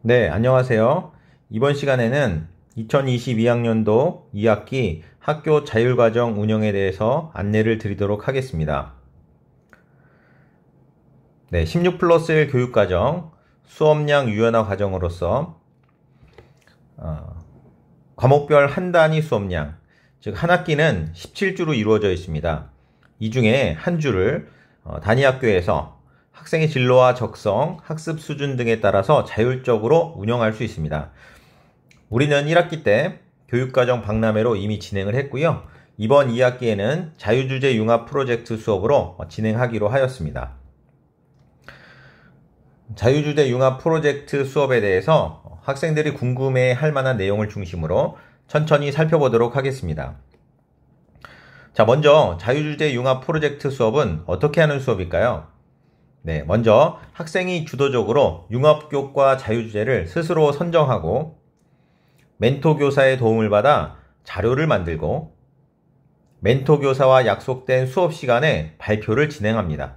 네, 안녕하세요. 이번 시간에는 2022학년도 2학기 학교 자율과정 운영에 대해서 안내를 드리도록 하겠습니다. 네, 16+1 교육과정 수업량 유연화 과정으로서 과목별 한 단위 수업량, 즉 한 학기는 17주로 이루어져 있습니다. 이 중에 한 주를 단위 학교에서 학생의 진로와 적성, 학습 수준 등에 따라서 자율적으로 운영할 수 있습니다. 우리는 1학기 때 교육과정 박람회로 이미 진행을 했고요. 이번 2학기에는 자유주제 융합 프로젝트 수업으로 진행하기로 하였습니다. 자유주제 융합 프로젝트 수업에 대해서 학생들이 궁금해할 만한 내용을 중심으로 천천히 살펴보도록 하겠습니다. 자, 먼저 자유주제 융합 프로젝트 수업은 어떻게 하는 수업일까요? 네, 먼저 학생이 주도적으로 융합교과 자유주제를 스스로 선정하고 멘토 교사의 도움을 받아 자료를 만들고 멘토 교사와 약속된 수업 시간에 발표를 진행합니다.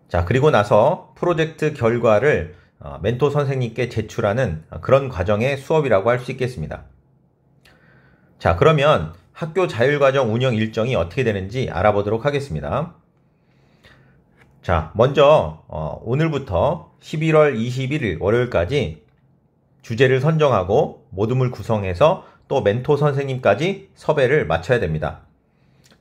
자, 그리고 나서 프로젝트 결과를 멘토 선생님께 제출하는 그런 과정의 수업이라고 할 수 있겠습니다. 자, 그러면 학교 자율과정 운영 일정이 어떻게 되는지 알아보도록 하겠습니다. 자, 먼저 오늘부터 11월 21일 월요일까지 주제를 선정하고 모둠을 구성해서 또 멘토 선생님까지 섭외를 마쳐야 됩니다.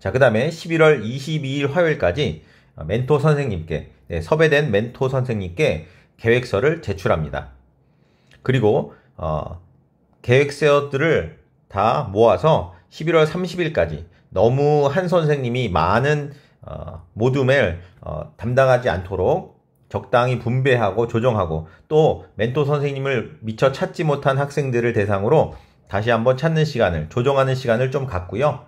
자, 그 다음에 11월 22일 화요일까지 멘토 선생님께, 섭외된 멘토 선생님께 계획서를 제출합니다. 그리고 계획서들을 다 모아서 11월 30일까지 너무 한 선생님이 많은 모둠을 담당하지 않도록 적당히 분배하고 조정하고 또 멘토 선생님을 미처 찾지 못한 학생들을 대상으로 다시 한번 찾는 시간을, 조정하는 시간을 좀 갖고요.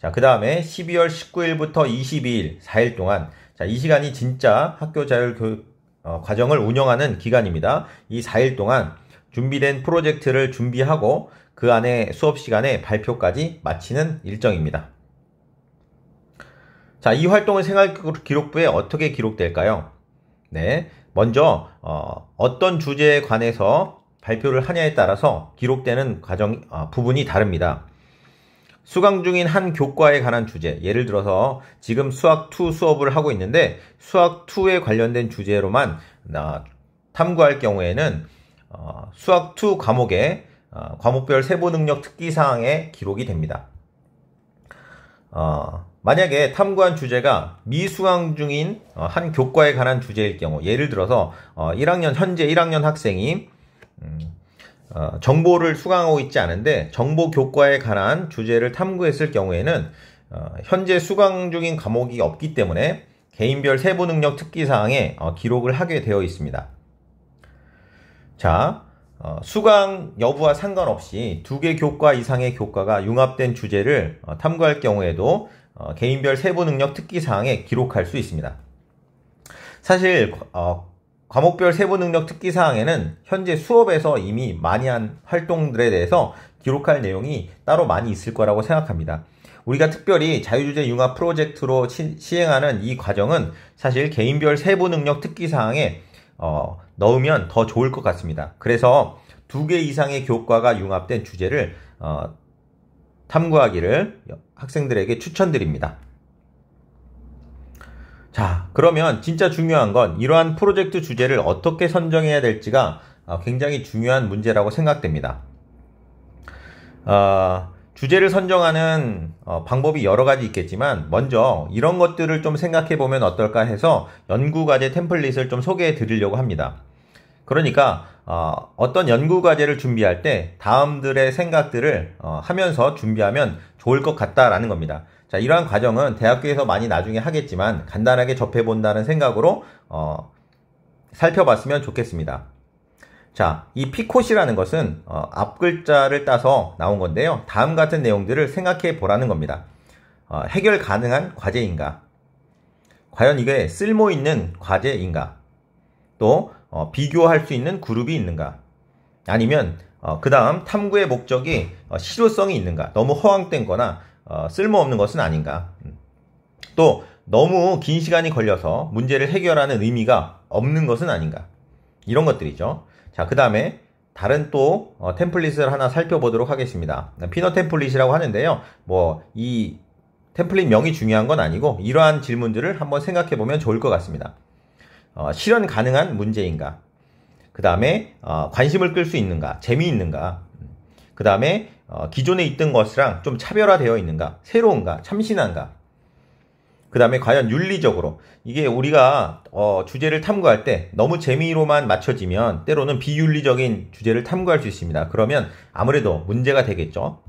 자, 그 다음에 12월 19일부터 22일 4일 동안, 자, 이 시간이 진짜 학교 자율교육 과정을 운영하는 기간입니다. 이 4일 동안 준비된 프로젝트를 준비하고 그 안에 수업 시간에 발표까지 마치는 일정입니다. 자, 이 활동은 생활기록부에 어떻게 기록될까요? 네, 먼저 어떤 주제에 관해서 발표를 하냐에 따라서 기록되는 부분이 다릅니다. 수강 중인 한 교과에 관한 주제, 예를 들어서 지금 수학2 수업을 하고 있는데 수학2에 관련된 주제로만 탐구할 경우에는 수학2 과목의 과목별 세부능력 특기사항에 기록이 됩니다. 만약에 탐구한 주제가 미수강 중인 한 교과에 관한 주제일 경우, 예를 들어서 현재 1학년 학생이 정보를 수강하고 있지 않은데 정보 교과에 관한 주제를 탐구했을 경우에는 현재 수강 중인 과목이 없기 때문에 개인별 세부능력 특기사항에 기록을 하게 되어 있습니다. 자, 수강 여부와 상관없이 2개 교과 이상의 교과가 융합된 주제를 탐구할 경우에도 개인별 세부능력 특기사항에 기록할 수 있습니다. 사실 과목별 세부능력 특기사항에는 현재 수업에서 이미 많이 한 활동들에 대해서 기록할 내용이 따로 많이 있을 거라고 생각합니다. 우리가 특별히 자유주제 융합 프로젝트로 시행하는 이 과정은 사실 개인별 세부능력 특기사항에 넣으면 더 좋을 것 같습니다. 그래서 2개 이상의 교과가 융합된 주제를 탐구하기를 학생들에게 추천드립니다. 자, 그러면 진짜 중요한 건 이러한 프로젝트 주제를 어떻게 선정해야 될지가 굉장히 중요한 문제라고 생각됩니다. 주제를 선정하는 방법이 여러 가지 있겠지만 먼저 이런 것들을 좀 생각해 보면 어떨까 해서 연구과제 템플릿을 좀 소개해 드리려고 합니다. 그러니까 어떤 연구과제를 준비할 때 다음들의 생각들을 하면서 준비하면 좋을 것 같다라는 겁니다. 자, 이러한 과정은 대학교에서 많이 나중에 하겠지만 간단하게 접해본다는 생각으로 살펴봤으면 좋겠습니다. 자, 이 피콧이라는 것은 앞글자를 따서 나온 건데요. 다음 같은 내용들을 생각해 보라는 겁니다. 해결 가능한 과제인가? 과연 이게 쓸모있는 과제인가? 또 비교할 수 있는 그룹이 있는가? 아니면 그 다음 탐구의 목적이 실효성이 있는가? 너무 허황된 거나 쓸모없는 것은 아닌가? 또 너무 긴 시간이 걸려서 문제를 해결하는 의미가 없는 것은 아닌가? 이런 것들이죠. 자, 그 다음에 다른 또 템플릿을 하나 살펴보도록 하겠습니다. 피너 템플릿이라고 하는데요. 뭐 이 템플릿 명이 중요한 건 아니고 이러한 질문들을 한번 생각해 보면 좋을 것 같습니다. 실현 가능한 문제인가? 그 다음에 관심을 끌 수 있는가? 재미있는가? 그 다음에 기존에 있던 것이랑 좀 차별화되어 있는가? 새로운가? 참신한가? 그 다음에 과연 윤리적으로 이게 우리가 주제를 탐구할 때 너무 재미로만 맞춰지면 때로는 비윤리적인 주제를 탐구할 수 있습니다. 그러면 아무래도 문제가 되겠죠.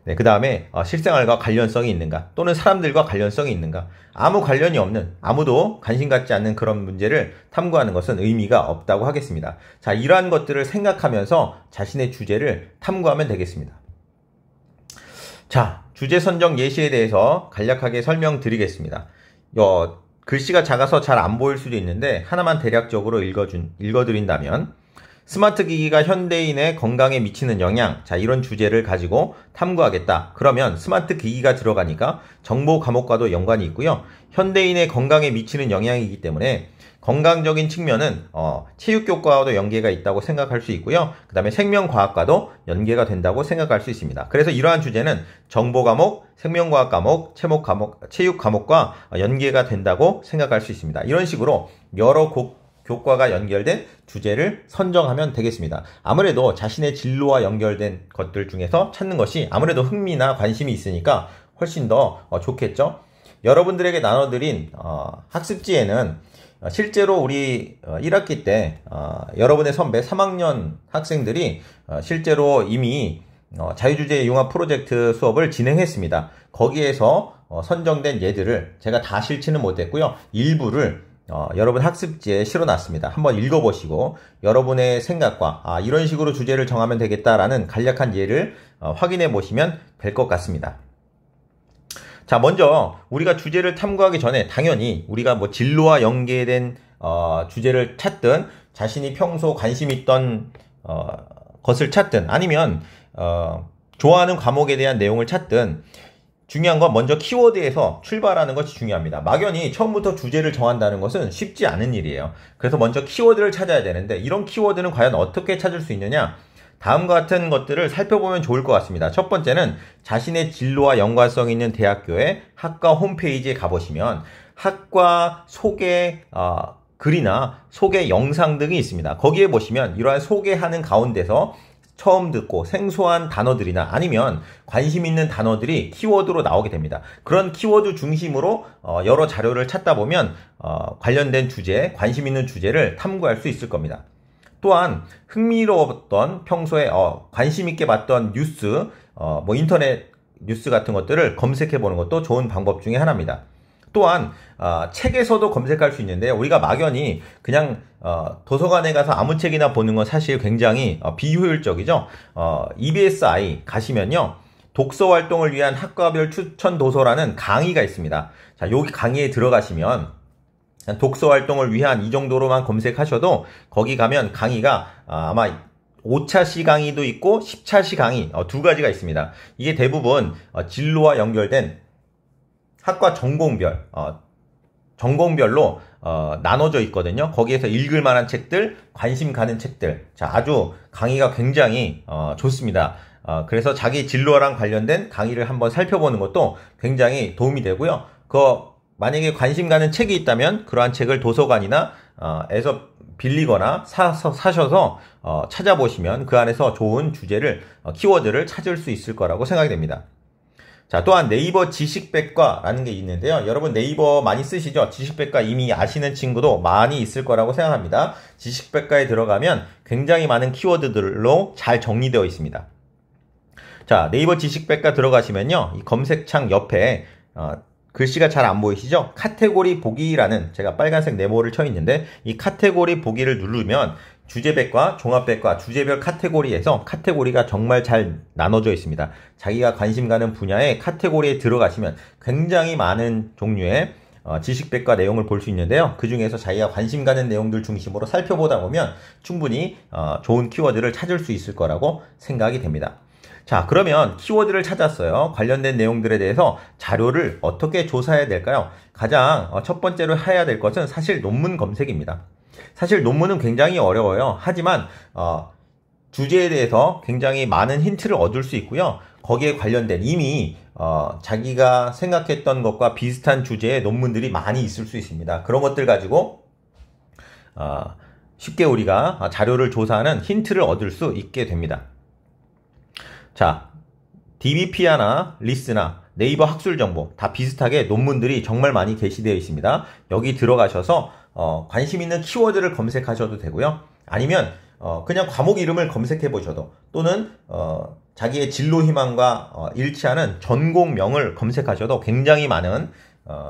네, 그 다음에 실생활과 관련성이 있는가 또는 사람들과 관련성이 있는가, 아무 관련이 없는, 아무도 관심 갖지 않는 그런 문제를 탐구하는 것은 의미가 없다고 하겠습니다. 자, 이러한 것들을 생각하면서 자신의 주제를 탐구하면 되겠습니다. 자, 주제 선정 예시에 대해서 간략하게 설명드리겠습니다. 글씨가 작아서 잘 안 보일 수도 있는데 하나만 대략적으로 읽어드린다면, 스마트 기기가 현대인의 건강에 미치는 영향, 자, 이런 주제를 가지고 탐구하겠다. 그러면 스마트 기기가 들어가니까 정보 과목과도 연관이 있고요. 현대인의 건강에 미치는 영향이기 때문에 건강적인 측면은 체육교과와도 연계가 있다고 생각할 수 있고요. 그 다음에 생명과학과도 연계가 된다고 생각할 수 있습니다. 그래서 이러한 주제는 정보과목, 생명과학 과목, 체육 과목과 연계가 된다고 생각할 수 있습니다. 이런 식으로 여러 교과가 연결된 주제를 선정하면 되겠습니다. 아무래도 자신의 진로와 연결된 것들 중에서 찾는 것이 아무래도 흥미나 관심이 있으니까 훨씬 더 좋겠죠. 여러분들에게 나눠드린 학습지에는 실제로 우리 1학기 때 여러분의 선배 3학년 학생들이 실제로 이미 자유주제 융합 프로젝트 수업을 진행했습니다. 거기에서 선정된 예들을 제가 다 실지는 못했고요. 일부를 여러분 학습지에 실어놨습니다. 한번 읽어보시고 여러분의 생각과 이런 식으로 주제를 정하면 되겠다라는 간략한 예를 확인해 보시면 될 것 같습니다. 자, 먼저 우리가 주제를 탐구하기 전에 당연히 우리가 뭐 진로와 연계된 주제를 찾든, 자신이 평소 관심 있던 것을 찾든, 아니면 좋아하는 과목에 대한 내용을 찾든, 중요한 건 먼저 키워드에서 출발하는 것이 중요합니다. 막연히 처음부터 주제를 정한다는 것은 쉽지 않은 일이에요. 그래서 먼저 키워드를 찾아야 되는데, 이런 키워드는 과연 어떻게 찾을 수 있느냐? 다음과 같은 것들을 살펴보면 좋을 것 같습니다. 첫 번째는 자신의 진로와 연관성 있는 대학교의 학과 홈페이지에 가보시면 학과 소개 글이나 소개 영상 등이 있습니다. 거기에 보시면 이러한 소개하는 가운데서 처음 듣고 생소한 단어들이나 아니면 관심 있는 단어들이 키워드로 나오게 됩니다. 그런 키워드 중심으로 여러 자료를 찾다 보면 관련된 주제, 관심 있는 주제를 탐구할 수 있을 겁니다. 또한 흥미로웠던, 평소에 관심 있게 봤던 뉴스, 뭐 인터넷 뉴스 같은 것들을 검색해 보는 것도 좋은 방법 중에 하나입니다. 또한 책에서도 검색할 수 있는데요. 우리가 막연히 그냥 도서관에 가서 아무 책이나 보는 건 사실 굉장히 비효율적이죠. EBSI 가시면요, 독서 활동을 위한 학과별 추천 도서라는 강의가 있습니다. 자, 여기 강의에 들어가시면 독서 활동을 위한 이 정도로만 검색하셔도 거기 가면 강의가 아마 5차 시 강의도 있고 10차 시 강의 두 가지가 있습니다. 이게 대부분 진로와 연결된 학과 전공별로 나눠져 있거든요. 거기에서 읽을 만한 책들, 관심 가는 책들, 자, 아주 강의가 굉장히 좋습니다. 그래서 자기 진로랑 관련된 강의를 한번 살펴보는 것도 굉장히 도움이 되고요. 만약에 관심 가는 책이 있다면 그러한 책을 도서관이나 에서 빌리거나 사셔서 찾아보시면 그 안에서 좋은 주제를, 키워드를 찾을 수 있을 거라고 생각이 됩니다. 자, 또한 네이버 지식백과라는 게 있는데요. 여러분 네이버 많이 쓰시죠? 지식백과 이미 아시는 친구도 많이 있을 거라고 생각합니다. 지식백과에 들어가면 굉장히 많은 키워드들로 잘 정리되어 있습니다. 자, 네이버 지식백과 들어가시면요, 이 검색창 옆에 글씨가 잘 안 보이시죠? 카테고리 보기라는, 제가 빨간색 네모를 쳐 있는데 이 카테고리 보기를 누르면 주제백과 종합백과 주제별 카테고리에서 카테고리가 정말 잘 나눠져 있습니다. 자기가 관심 가는 분야의 카테고리에 들어가시면 굉장히 많은 종류의 지식백과 내용을 볼 수 있는데요. 그 중에서 자기가 관심 가는 내용들 중심으로 살펴보다 보면 충분히 좋은 키워드를 찾을 수 있을 거라고 생각이 됩니다. 자, 그러면 키워드를 찾았어요. 관련된 내용들에 대해서 자료를 어떻게 조사해야 될까요? 가장 첫 번째로 해야 될 것은 사실 논문 검색입니다. 사실 논문은 굉장히 어려워요. 하지만 주제에 대해서 굉장히 많은 힌트를 얻을 수 있고요. 거기에 관련된 이미 자기가 생각했던 것과 비슷한 주제의 논문들이 많이 있을 수 있습니다. 그런 것들 가지고 쉽게 우리가 자료를 조사하는 힌트를 얻을 수 있게 됩니다. 자, DBPA나 리스나 네이버 학술정보 다 비슷하게 논문들이 정말 많이 게시되어 있습니다. 여기 들어가셔서 관심 있는 키워드를 검색하셔도 되고요. 아니면 그냥 과목 이름을 검색해 보셔도, 또는 자기의 진로 희망과 일치하는 전공명을 검색하셔도 굉장히 많은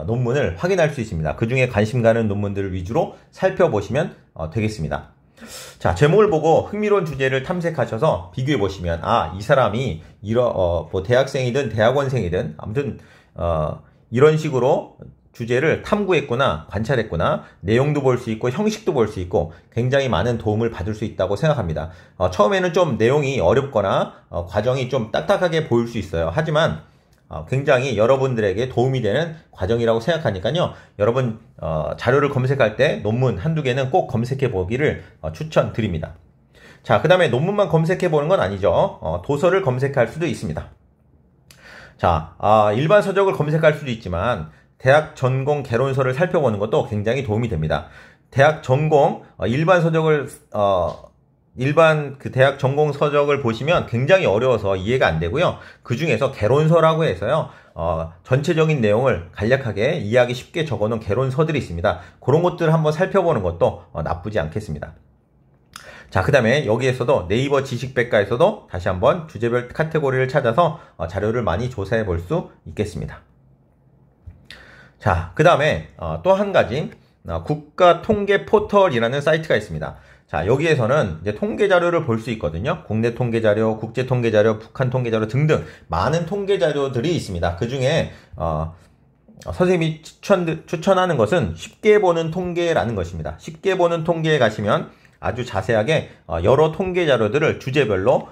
논문을 확인할 수 있습니다. 그 중에 관심 가는 논문들을 위주로 살펴보시면 되겠습니다. 자, 제목을 보고 흥미로운 주제를 탐색하셔서 비교해 보시면, 이 사람이 뭐 대학생이든 대학원생이든 아무튼 이런 식으로 주제를 탐구했구나, 관찰했구나, 내용도 볼 수 있고 형식도 볼 수 있고 굉장히 많은 도움을 받을 수 있다고 생각합니다. 처음에는 좀 내용이 어렵거나 과정이 좀 딱딱하게 보일 수 있어요. 하지만 굉장히 여러분들에게 도움이 되는 과정이라고 생각하니까요. 여러분 자료를 검색할 때 논문 한두 개는 꼭 검색해 보기를 추천드립니다. 자, 그 다음에 논문만 검색해 보는 건 아니죠. 도서를 검색할 수도 있습니다. 자, 일반 서적을 검색할 수도 있지만 대학 전공 개론서를 살펴보는 것도 굉장히 도움이 됩니다. 대학 전공 일반 서적을 일반 그 대학 전공 서적을 보시면 굉장히 어려워서 이해가 안 되고요. 그 중에서 개론서라고 해서요, 전체적인 내용을 간략하게 이해하기 쉽게 적어놓은 개론서들이 있습니다. 그런 것들을 한번 살펴보는 것도 나쁘지 않겠습니다. 자, 그 다음에 여기에서도 네이버 지식백과에서도 다시 한번 주제별 카테고리를 찾아서 자료를 많이 조사해 볼 수 있겠습니다. 자, 그 다음에 또 한 가지 국가통계포털이라는 사이트가 있습니다. 자, 여기에서는 이제 통계 자료를 볼 수 있거든요. 국내 통계 자료, 국제 통계 자료, 북한 통계 자료 등등 많은 통계 자료들이 있습니다. 그 중에 선생님이 추천하는 것은 쉽게 보는 통계라는 것입니다. 쉽게 보는 통계에 가시면 아주 자세하게 여러 통계 자료들을 주제별로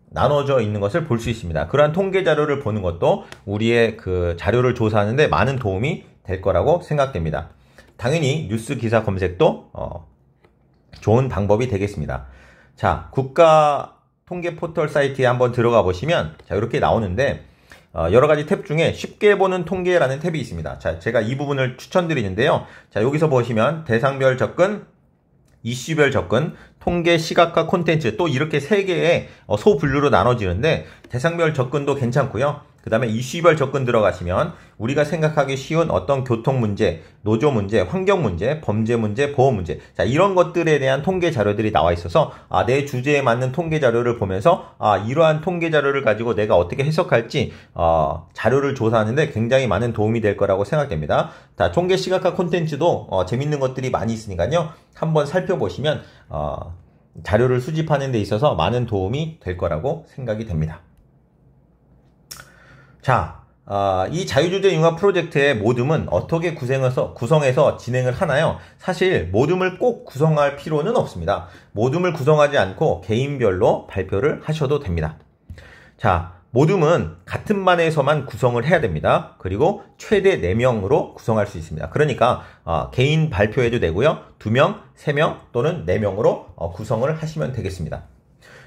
나눠져 있는 것을 볼 수 있습니다. 그러한 통계 자료를 보는 것도 우리의 그 자료를 조사하는데 많은 도움이 될 거라고 생각됩니다. 당연히 뉴스 기사 검색도 좋은 방법이 되겠습니다. 자, 국가 통계 포털 사이트에 한번 들어가 보시면 자, 이렇게 나오는데 여러 가지 탭 중에 쉽게 보는 통계라는 탭이 있습니다. 자, 제가 이 부분을 추천드리는데요. 자, 여기서 보시면 대상별 접근, 이슈별 접근, 통계, 시각화, 콘텐츠, 또 이렇게 세 개의 소분류로 나눠지는데 대상별 접근도 괜찮고요. 그 다음에 이슈별 접근 들어가시면 우리가 생각하기 쉬운 어떤 교통 문제, 노조 문제, 환경 문제, 범죄 문제, 보험 문제, 자, 이런 것들에 대한 통계 자료들이 나와 있어서 내 주제에 맞는 통계 자료를 보면서 이러한 통계 자료를 가지고 내가 어떻게 해석할지 자료를 조사하는데 굉장히 많은 도움이 될 거라고 생각됩니다. 자, 통계 시각화 콘텐츠도 재밌는 것들이 많이 있으니까요. 한번 살펴보시면 자료를 수집하는 데 있어서 많은 도움이 될 거라고 생각이 됩니다. 자, 이 자유주제 융합 프로젝트의 모둠은 어떻게 구성해서 진행을 하나요? 사실 모둠을 꼭 구성할 필요는 없습니다. 모둠을 구성하지 않고 개인별로 발표를 하셔도 됩니다. 자, 모둠은 같은 반에서만 구성을 해야 됩니다. 그리고 최대 4명으로 구성할 수 있습니다. 그러니까 개인 발표해도 되고요. 2명, 3명 또는 4명으로 구성을 하시면 되겠습니다.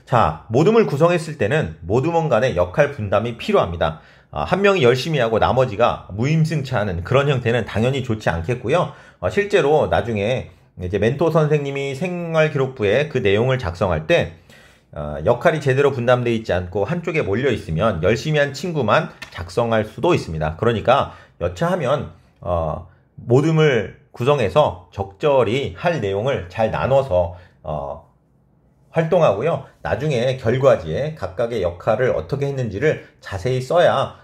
자, 모둠을 구성했을 때는 모둠원 간의 역할 분담이 필요합니다. 한 명이 열심히 하고 나머지가 무임승차하는 그런 형태는 당연히 좋지 않겠고요. 실제로 나중에 이제 멘토 선생님이 생활기록부에 그 내용을 작성할 때 역할이 제대로 분담되어 있지 않고 한쪽에 몰려 있으면 열심히 한 친구만 작성할 수도 있습니다. 그러니까 여차하면 모둠을 구성해서 적절히 할 내용을 잘 나눠서 활동하고요. 나중에 결과지에 각각의 역할을 어떻게 했는지를 자세히 써야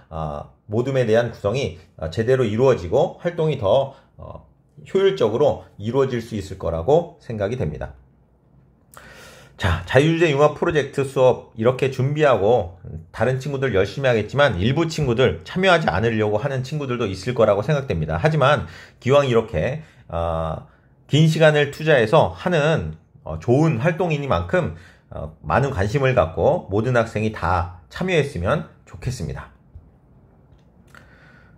모둠에 대한 구성이 제대로 이루어지고 활동이 더 효율적으로 이루어질 수 있을 거라고 생각이 됩니다. 자, 자유주제 융합 프로젝트 수업 이렇게 준비하고 다른 친구들 열심히 하겠지만 일부 친구들 참여하지 않으려고 하는 친구들도 있을 거라고 생각됩니다. 하지만 기왕 이렇게 긴 시간을 투자해서 하는 좋은 활동이니만큼 많은 관심을 갖고 모든 학생이 다 참여했으면 좋겠습니다.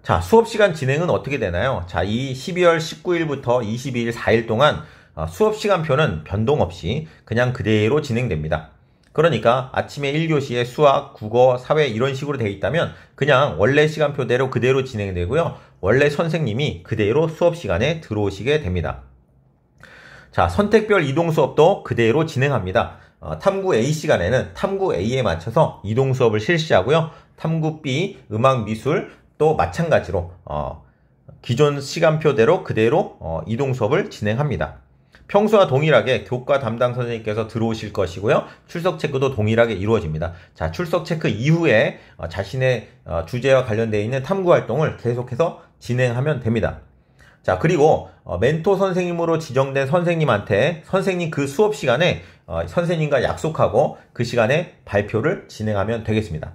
자, 수업시간 진행은 어떻게 되나요? 자, 이 12월 19일부터 22일 4일 동안 수업 시간표는 변동 없이 그냥 그대로 진행됩니다. 그러니까 아침에 1교시에 수학, 국어, 사회 이런 식으로 되어 있다면 그냥 원래 시간표대로 그대로 진행되고요. 원래 선생님이 그대로 수업 시간에 들어오시게 됩니다. 자, 선택별 이동 수업도 그대로 진행합니다. 탐구 A 시간에는 탐구 A에 맞춰서 이동 수업을 실시하고요. 탐구 B, 음악 미술 또 마찬가지로 기존 시간표대로 그대로 이동 수업을 진행합니다. 평소와 동일하게 교과 담당 선생님께서 들어오실 것이고요. 출석 체크도 동일하게 이루어집니다. 자, 출석 체크 이후에 자신의 주제와 관련되어 있는 탐구 활동을 계속해서 진행하면 됩니다. 자, 그리고 멘토 선생님으로 지정된 선생님한테 선생님 그 수업 시간에 선생님과 약속하고 그 시간에 발표를 진행하면 되겠습니다.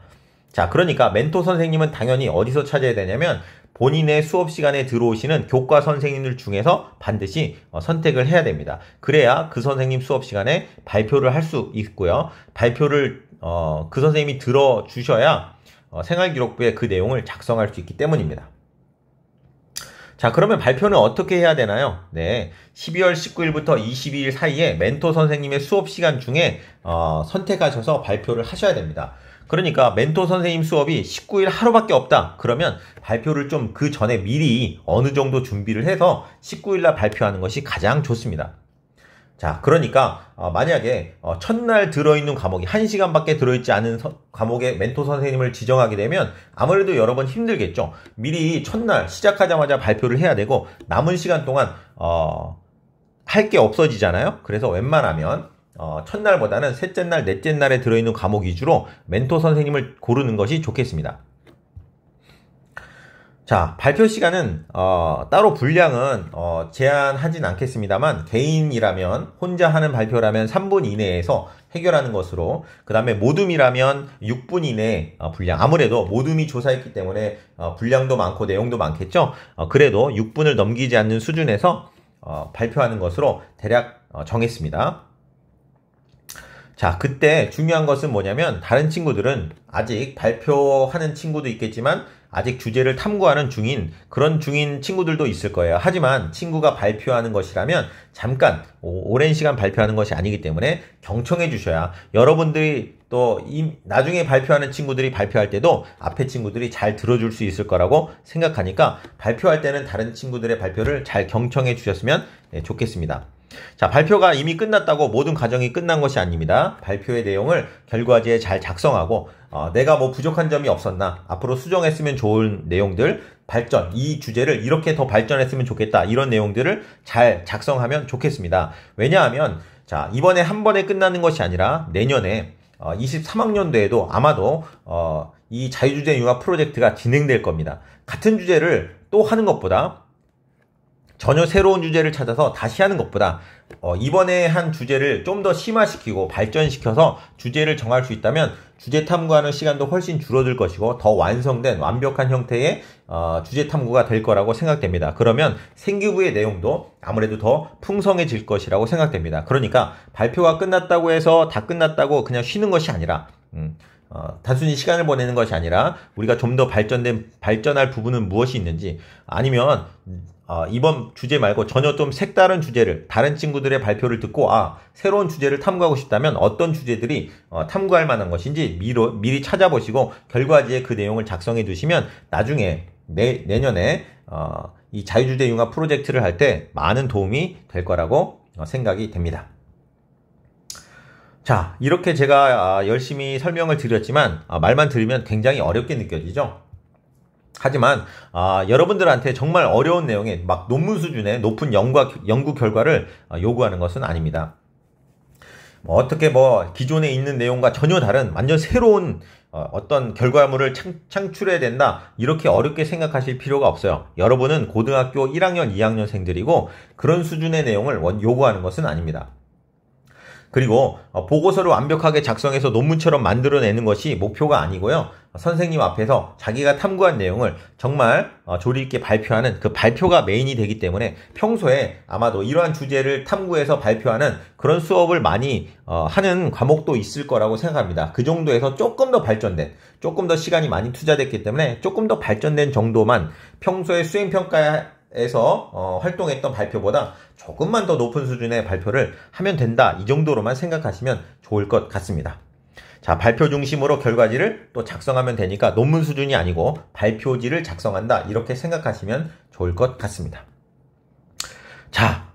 자, 그러니까 멘토 선생님은 당연히 어디서 찾아야 되냐면 본인의 수업 시간에 들어오시는 교과 선생님들 중에서 반드시 선택을 해야 됩니다. 그래야 그 선생님 수업 시간에 발표를 할 수 있고요. 발표를 그 선생님이 들어주셔야 생활기록부에 그 내용을 작성할 수 있기 때문입니다. 자, 그러면 발표는 어떻게 해야 되나요? 네, 12월 19일부터 22일 사이에 멘토 선생님의 수업 시간 중에 선택하셔서 발표를 하셔야 됩니다. 그러니까 멘토 선생님 수업이 19일 하루밖에 없다. 그러면 발표를 좀 그 전에 미리 어느 정도 준비를 해서 19일날 발표하는 것이 가장 좋습니다. 자, 그러니까 만약에 첫날 들어있는 과목이 1시간밖에 들어있지 않은 과목에 멘토 선생님을 지정하게 되면 아무래도 여러 번 힘들겠죠. 미리 첫날 시작하자마자 발표를 해야 되고 남은 시간 동안 할 게 없어지잖아요. 그래서 웬만하면 첫날보다는 셋째 날, 넷째 날에 들어있는 과목 위주로 멘토 선생님을 고르는 것이 좋겠습니다. 자, 발표 시간은 따로 분량은 제한하진 않겠습니다만 개인이라면 혼자 하는 발표라면 3분 이내에서 해결하는 것으로, 그 다음에 모둠이라면 6분 이내 분량, 아무래도 모둠이 조사했기 때문에 분량도 많고 내용도 많겠죠. 그래도 6분을 넘기지 않는 수준에서 발표하는 것으로 대략 정했습니다. 자, 그때 중요한 것은 뭐냐면 다른 친구들은 아직 발표하는 친구도 있겠지만 아직 주제를 탐구하는 중인 그런 친구들도 있을 거예요. 하지만 친구가 발표하는 것이라면 잠깐 오랜 시간 발표하는 것이 아니기 때문에 경청해 주셔야 여러분들이 또 나중에 발표하는 친구들이 발표할 때도 앞에 친구들이 잘 들어줄 수 있을 거라고 생각하니까 발표할 때는 다른 친구들의 발표를 잘 경청해 주셨으면 좋겠습니다. 자, 발표가 이미 끝났다고 모든 과정이 끝난 것이 아닙니다. 발표의 내용을 결과지에 잘 작성하고 내가 뭐 부족한 점이 없었나, 앞으로 수정했으면 좋은 내용들, 발전, 이 주제를 이렇게 더 발전했으면 좋겠다, 이런 내용들을 잘 작성하면 좋겠습니다. 왜냐하면 자, 이번에 한 번에 끝나는 것이 아니라 내년에 23학년도에도 아마도 이 자유주제 융합 프로젝트가 진행될 겁니다. 같은 주제를 또 하는 것보다 전혀 새로운 주제를 찾아서 다시 하는 것보다 이번에 한 주제를 좀 더 심화시키고 발전시켜서 주제를 정할 수 있다면 주제 탐구하는 시간도 훨씬 줄어들 것이고 더 완성된 완벽한 형태의 주제 탐구가 될 거라고 생각됩니다. 그러면 생기부의 내용도 아무래도 더 풍성해질 것이라고 생각됩니다. 그러니까 발표가 끝났다고 해서 다 끝났다고 그냥 쉬는 것이 아니라 단순히 시간을 보내는 것이 아니라 우리가 좀 더 발전할 부분은 무엇이 있는지, 아니면 이번 주제 말고 전혀 좀 색다른 주제를, 다른 친구들의 발표를 듣고 새로운 주제를 탐구하고 싶다면 어떤 주제들이 탐구할 만한 것인지 미리 찾아보시고 결과지에 그 내용을 작성해 두시면 나중에 내년에 이 자유주제 융합 프로젝트를 할 때 많은 도움이 될 거라고 생각이 됩니다. 자, 이렇게 제가 열심히 설명을 드렸지만 말만 들으면 굉장히 어렵게 느껴지죠? 하지만 여러분들한테 정말 어려운 내용에 막 논문 수준의 높은 연구 결과를 요구하는 것은 아닙니다. 어떻게 기존에 있는 내용과 전혀 다른 완전 새로운 어떤 결과물을 창출해야 된다, 이렇게 어렵게 생각하실 필요가 없어요. 여러분은 고등학교 1학년, 2학년생들이고 그런 수준의 내용을 요구하는 것은 아닙니다. 그리고 보고서를 완벽하게 작성해서 논문처럼 만들어내는 것이 목표가 아니고요. 선생님 앞에서 자기가 탐구한 내용을 정말 조리 있게 발표하는 그 발표가 메인이 되기 때문에 평소에 아마도 이러한 주제를 탐구해서 발표하는 그런 수업을 많이 하는 과목도 있을 거라고 생각합니다. 그 정도에서 조금 더 발전된, 조금 더 시간이 많이 투자됐기 때문에 조금 더 발전된 정도만 평소에 수행평가에 에서 활동했던 발표보다 조금만 더 높은 수준의 발표를 하면 된다. 이 정도로만 생각하시면 좋을 것 같습니다. 자, 발표 중심으로 결과지를 또 작성하면 되니까 논문 수준이 아니고 발표지를 작성한다. 이렇게 생각하시면 좋을 것 같습니다. 자,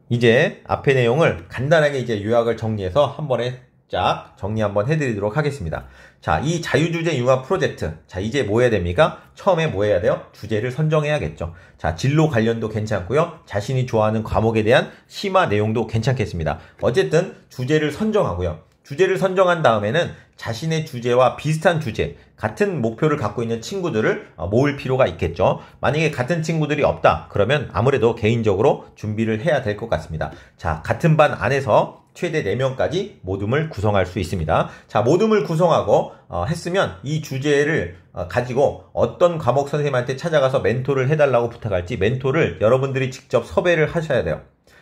이제 앞의 내용을 간단하게 이제 요약을 정리해서 한 번에 쫙 정리 한번 해드리도록 하겠습니다. 자, 이 자유주제 융합 프로젝트. 자, 이제 뭐 해야 됩니까? 처음에 뭐 해야 돼요? 주제를 선정해야겠죠. 자, 진로 관련도 괜찮고요. 자신이 좋아하는 과목에 대한 심화 내용도 괜찮겠습니다. 어쨌든 주제를 선정하고요. 주제를 선정한 다음에는 자신의 주제와 비슷한 주제, 같은 목표를 갖고 있는 친구들을 모을 필요가 있겠죠. 만약에 같은 친구들이 없다. 그러면 아무래도 개인적으로 준비를 해야 될 것 같습니다. 자, 같은 반 안에서 최대 4명까지 모둠을 구성할 수 있습니다. 자, 모둠을 구성하고 했으면 이 주제를 가지고 어떤 과목 선생님한테 찾아가서 멘토를 해달라고 부탁할지 멘토를 여러분들이 직접 섭외를 하셔야 돼요.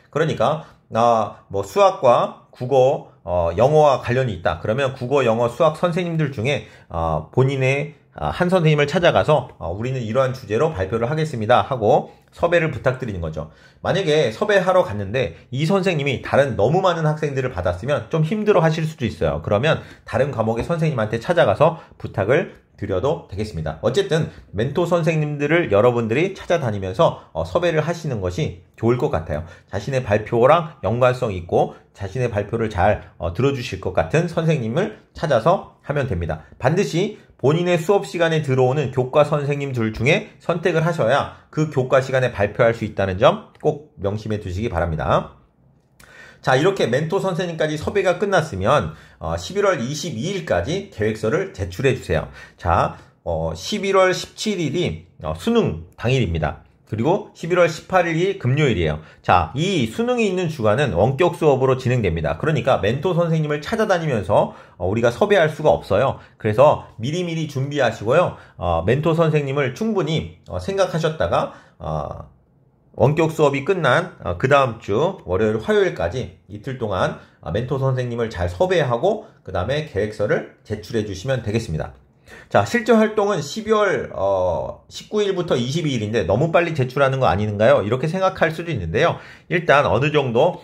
그러니까 뭐 수학과 국어, 영어와 관련이 있다. 그러면 국어, 영어, 수학 선생님들 중에 본인의 한 선생님을 찾아가서 우리는 이러한 주제로 발표를 하겠습니다 하고 섭외를 부탁드리는 거죠. 만약에 섭외하러 갔는데 이 선생님이 다른 너무 많은 학생들을 받았으면 좀 힘들어 하실 수도 있어요. 그러면 다른 과목의 선생님한테 찾아가서 부탁을 드려도 되겠습니다. 어쨌든 멘토 선생님들을 여러분들이 찾아다니면서 섭외를 하시는 것이 좋을 것 같아요. 자신의 발표랑 연관성 있고 자신의 발표를 잘 들어주실 것 같은 선생님을 찾아서 하면 됩니다. 반드시 본인의 수업 시간에 들어오는 교과 선생님들 중에 선택을 하셔야 그 교과 시간에 발표할 수 있다는 점 꼭 명심해 두시기 바랍니다. 자, 이렇게 멘토 선생님까지 섭외가 끝났으면 11월 22일까지 계획서를 제출해 주세요. 자, 11월 17일이 수능 당일입니다. 그리고 11월 18일이 금요일이에요. 자, 이 수능이 있는 주간은 원격 수업으로 진행됩니다. 그러니까 멘토 선생님을 찾아다니면서 우리가 섭외할 수가 없어요. 그래서 미리미리 준비하시고요. 멘토 선생님을 충분히 생각하셨다가 원격 수업이 끝난 그 다음 주 월요일, 화요일까지 이틀 동안 멘토 선생님을 잘 섭외하고 그 다음에 계획서를 제출해 주시면 되겠습니다. 자, 실제 활동은 12월 19일부터 22일인데 너무 빨리 제출하는 거 아닌가요? 이렇게 생각할 수도 있는데요. 일단 어느 정도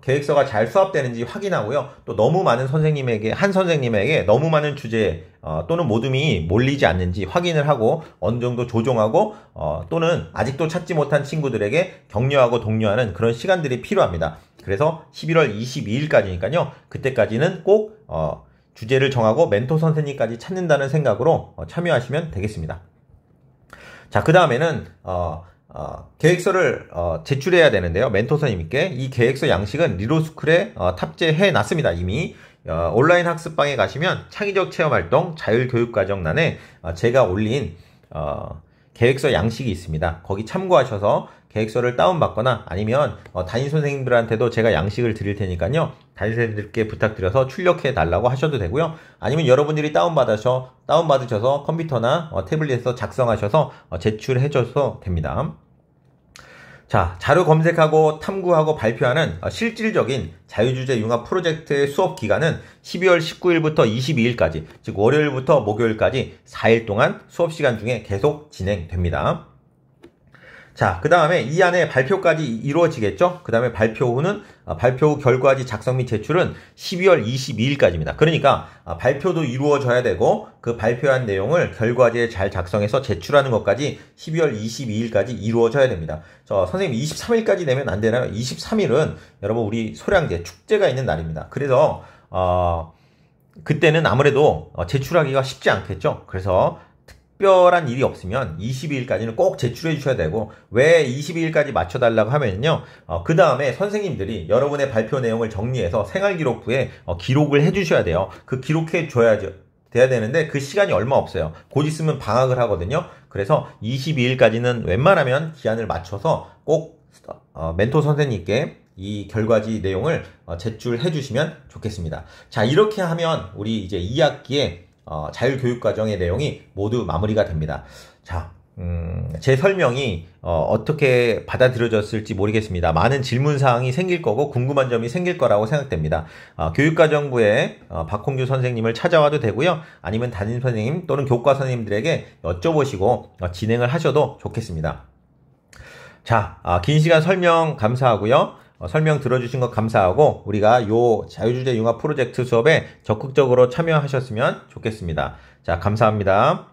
계획서가 잘 수합되는지 확인하고요. 또 너무 많은 선생님에게, 한 선생님에게 너무 많은 주제 또는 모둠이 몰리지 않는지 확인을 하고 어느 정도 조정하고 또는 아직도 찾지 못한 친구들에게 격려하고 독려하는 그런 시간들이 필요합니다. 그래서 11월 22일까지니까요. 그때까지는 꼭 주제를 정하고 멘토 선생님까지 찾는다는 생각으로 참여하시면 되겠습니다. 자, 그 다음에는 계획서를 제출해야 되는데요. 멘토 선생님께 이 계획서 양식은 리로스쿨에 탑재해 놨습니다. 이미 온라인 학습방에 가시면 창의적 체험활동 자율교육과정란에 제가 올린 계획서 양식이 있습니다. 거기 참고하셔서 계획서를 다운받거나 아니면 담임 선생님들한테도 제가 양식을 드릴 테니까요. 담임 선생님들께 부탁드려서 출력해 달라고 하셔도 되고요. 아니면 여러분들이 다운받으셔서 컴퓨터나 태블릿에서 작성하셔서 제출해 줘도 됩니다. 자, 자료 검색하고 탐구하고 발표하는 실질적인 자유주제 융합 프로젝트의 수업 기간은 12월 19일부터 22일까지, 즉 월요일부터 목요일까지 4일 동안 수업 시간 중에 계속 진행됩니다. 자, 그 다음에 이 안에 발표까지 이루어지겠죠? 그 다음에 발표 후 결과지 작성 및 제출은 12월 22일까지입니다. 그러니까 발표도 이루어져야 되고 그 발표한 내용을 결과지에 잘 작성해서 제출하는 것까지 12월 22일까지 이루어져야 됩니다. 선생님 23일까지 되면 안 되나요? 23일은 여러분 우리 소량제 축제가 있는 날입니다. 그래서 그때는 아무래도 제출하기가 쉽지 않겠죠? 그래서 특별한 일이 없으면 22일까지는 꼭 제출해 주셔야 되고, 왜 22일까지 맞춰달라고 하면요, 그 다음에 선생님들이 여러분의 발표 내용을 정리해서 생활기록부에 기록을 해 주셔야 돼요. 그 기록해 줘야죠. 돼야 되는데 그 시간이 얼마 없어요. 곧 있으면 방학을 하거든요. 그래서 22일까지는 웬만하면 기한을 맞춰서 꼭 멘토 선생님께 이 결과지 내용을 제출해 주시면 좋겠습니다. 자, 이렇게 하면 우리 이제 2학기에 자율교육과정의 내용이 모두 마무리가 됩니다. 자, 제 설명이 어떻게 받아들여졌을지 모르겠습니다. 많은 질문사항이 생길 거고 궁금한 점이 생길 거라고 생각됩니다. 교육과정부의 박홍규 선생님을 찾아와도 되고요. 아니면 담임 선생님 또는 교과 선생님들에게 여쭤보시고 진행을 하셔도 좋겠습니다. 자, 긴 시간 설명 감사하고요. 설명 들어주신 것 감사하고 우리가 요 자유주제 융합 프로젝트 수업에 적극적으로 참여하셨으면 좋겠습니다. 자, 감사합니다.